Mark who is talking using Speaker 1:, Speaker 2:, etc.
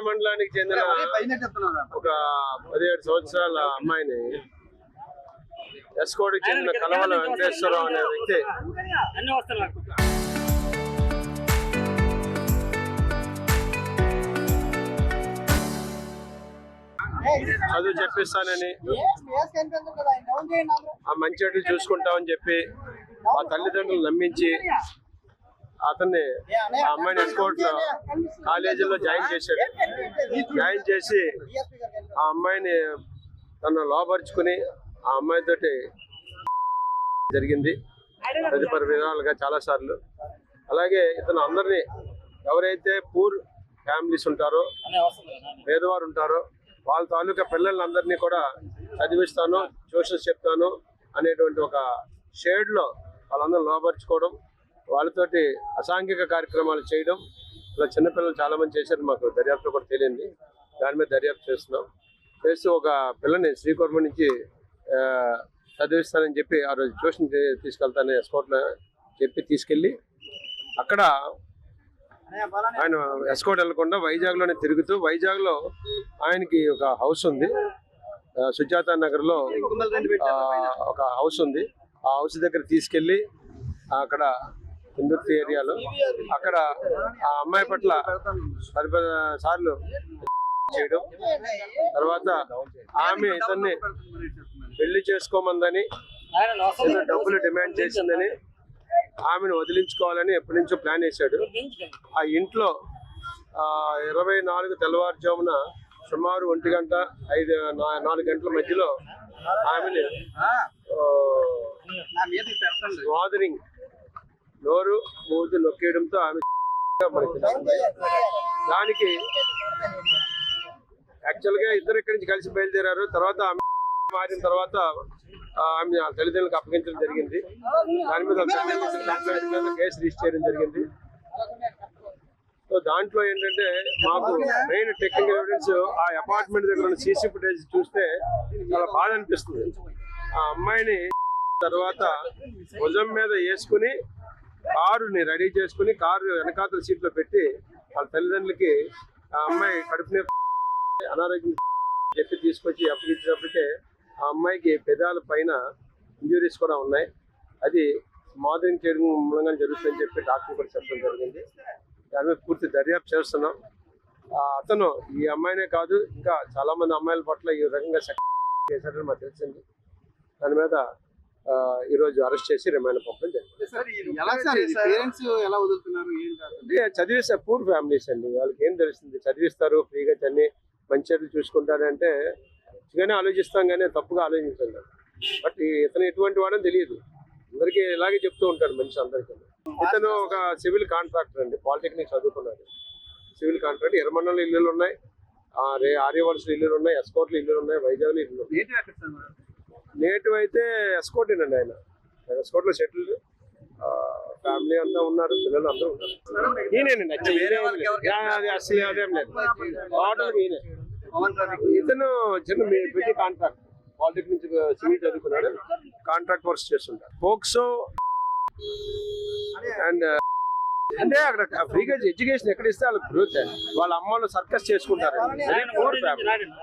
Speaker 1: మండలానికి చెందిన ఒక 17 సంవత్సరాల అమ్మాయిని ఎస్కోట్కి చెందిన కలవల వెంకటేశ్వరరావు అనే వ్యక్తి చదువు చెప్పిస్తానని, ఆ మంచి చెట్లు చూసుకుంటామని చెప్పి ఆ తల్లిదండ్రులు నమ్మించి అతన్ని ఆ అమ్మాయిని ఎస్కోట్ కాలేజీలో జాయిన్ చేశాడు. జాయిన్ చేసి ఆ అమ్మాయిని తను లోపరుచుకుని ఆ అమ్మాయితోటి జరిగింది తదుపరి విధాలుగా చాలా సార్లు. అలాగే ఇతను అందరినీ ఎవరైతే పూర్ ఫ్యామిలీస్ ఉంటారో, పేదవారు ఉంటారో వాళ్ళ తాలూకా పిల్లలందరినీ కూడా చదివిస్తాను, ట్యూషన్స్ చెప్తాను అనేటువంటి ఒక షేడ్లో వాళ్ళందరూ లోపరుచుకోవడం, వాళ్ళతోటి అసాంఘిక కార్యక్రమాలు చేయడం. ఇలా చిన్నపిల్లలు చాలా మంది చేశారు. మాకు దర్యాప్తు కూడా తెలియంది, దాని మీద దర్యాప్తు చేస్తున్నాం. చేస్తూ ఒక పిల్లని శ్రీకాకుళం నుంచి చదివిస్తానని చెప్పి ఆ రోజు ట్యూషన్ తీసుకెళ్తానని ఎస్కోట్లో చెప్పి తీసుకెళ్ళి అక్కడ ఆయన ఎస్కోట్ వెళ్లకుండా వైజాగ్లోనే తిరుగుతూ, వైజాగ్లో ఆయనకి ఒక హౌస్ ఉంది, సుజాత నగర్లో ఒక హౌస్ ఉంది. ఆ హౌస్ దగ్గర తీసుకెళ్ళి అక్కడ హిందుత్వ ఏరియాలో అక్కడ ఆ అమ్మాయి పట్ల 10 సార్లు చేయడం, తర్వాత ఆమె ఇతన్ని పెళ్లి చేసుకోమందని, డబ్బులు డిమాండ్ చేసిందని, ఆమెను వదిలించుకోవాలని ఎప్పటి నుంచో ప్లాన్ వేశాడు. ఆ ఇంట్లో 24 తెల్లవారుజామున సుమారు 1 గంట 4 గంటల మధ్యలో ఆమెను స్వాదరింగ్ నోరు మూతి నొక్కేయడంతో ఆమె దానికి యాక్చువల్గా ఇద్దరు ఇక్కడి నుంచి కలిసి బయలుదేరారు. తర్వాత ఆమె మారిన తర్వాత ఆమె తల్లిదండ్రులకు అప్పగించడం జరిగింది. దాని మీద కేసు రిజిస్టర్ చేయడం జరిగింది. సో దాంట్లో ఏంటంటే మాకు మెయిన్ టెక్నికల్ ఎవిడెన్స్ ఆ అపార్ట్మెంట్ దగ్గర ఉన్న సీసీ ఫుటేజ్ చూస్తే చాలా బాధ అనిపిస్తుంది. ఆ అమ్మాయిని తర్వాత భుజం మీద వేసుకుని కారుని రెడీ చేసుకుని కారు వెనకాతల సీట్లో పెట్టి వాళ్ళ తల్లిదండ్రులకి ఆ అమ్మాయి కడుపునే అనారోగ్యం చెప్పి తీసుకొచ్చి అప్పగించినప్పటికే ఆ అమ్మాయికి పెదాల పైన ఇంజురీస్ కూడా ఉన్నాయి. అది మాదరింగ్ చేయడం మూలంగా జరుగుతుందని చెప్పి డాక్టర్ కూడా చెప్పడం జరిగింది. దాని మీద పూర్తి దర్యాప్తు చేస్తున్నాం. అతను ఈ అమ్మాయినే కాదు, ఇంకా చాలా మంది అమ్మాయిల పట్ల ఈ రకంగా చేశాడని మాకు తెలిసింది. దాని మీద ఈరోజు అరెస్ట్ చేసి రిమాండ్ పంపడం జరిగింది. చదివిస్తే పూర్ ఫ్యామిలీస్ అండి, వాళ్ళకి ఏం తెలుస్తుంది? చదివిస్తారు ఫ్రీగా, తన్ని మంచి చెట్లు చూసుకుంటాడంటే మంచిగానే ఆలోచిస్తాం, కానీ తప్పుగా ఆలోచించండి. బట్ ఇతను ఎటువంటి వాడని తెలియదు, అందరికీ ఇలాగే చెప్తూ ఉంటాడు మనిషి అందరికీ. ఇతను ఒక సివిల్ కాంట్రాక్టర్ అండి, పాలిటెక్నిక్ చదువుకున్నాడు. Civil contractor. ఎర్రమండలంలో ఇల్లులు ఉన్నాయి, ఆర్యవలసలో ఇల్లులు ఉన్నాయి, ఎస్కోట్లో ఇల్లులు ఉన్నాయి, వైజాగ్లో ఇల్లు ఉన్నాయి. నేటివ్ అయితే ఎస్కోటేనండి. ఆయన ఎస్కోట్లో సెటిల్, ఫ్యామిలీ అంతా ఉన్నారు, పిల్లలు అందరూ ఉన్నారు. ఈయనండి అసలు అదేం లేదు, టోటల్ ఈయనే. ఇతను చిన్న పెట్టి కాంట్రాక్ట్, పాలిటెక్నిక్ సివిల్ చదువుకున్నాడు, కాంట్రాక్ట్ వర్క్స్ చేస్తుంటారు. పోక్సో అండ్ అంటే అక్కడ ఫ్రీగా ఎడ్యుకేషన్ ఎక్కడ ఇస్తే వాళ్ళకి గ్రోత్. వాళ్ళ అమ్మలు సర్కస్ చేసుకుంటారు.